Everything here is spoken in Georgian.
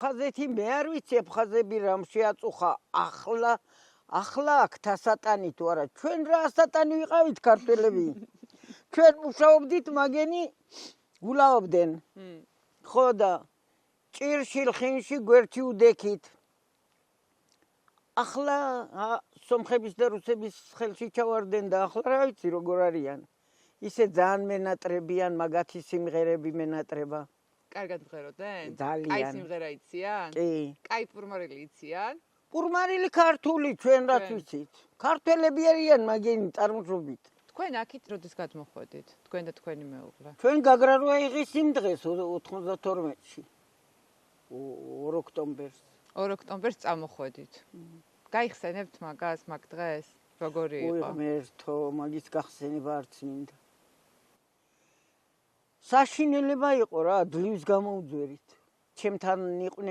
ხაზეთი მე არ ვიცი ხაზები რამ შეაწუხა ახლა აქ თასატანი თუ არა ჩვენ რა ასატანი ვიყავით ქართველები ჩვენ მუშაობდით მაგენი გულაობდნენ ხო და ჭირში ლხინში გვერდში უდექით ახლა სომხების და რუსების ხელში ჩავარდნენ და ახლა რა ვიცი როგორ არიან ისე ძალიან მენატრებიან მაგათი სიმღერები მენატრება კარგად მღეროდნენ? ძალიან. კაი სიმღერა იციან? კი. კაი პურმარილი იციან? პურმარილი ქართული ჩვენ რაც ვიცით. ქართველები არიან მაგენი წარმოშობით. თქვენ აქეთ როდის გადმოხვედით? თქვენ და თქვენი მეუღლე. ჩვენ გაგრა რო აიღეს იმ დღეს 92-ში. 2 ოქტომბერს. 2 ოქტომბერს წამოხვედით. გაიხსენებთ მაგას, მაგ დღეს? როგორი იყო? ой ღმერთო, მაგის გახსენება არც მინდა. საშინელება იყო რა, ძლივს გამოუძვერით. ჩემთან იყვნენ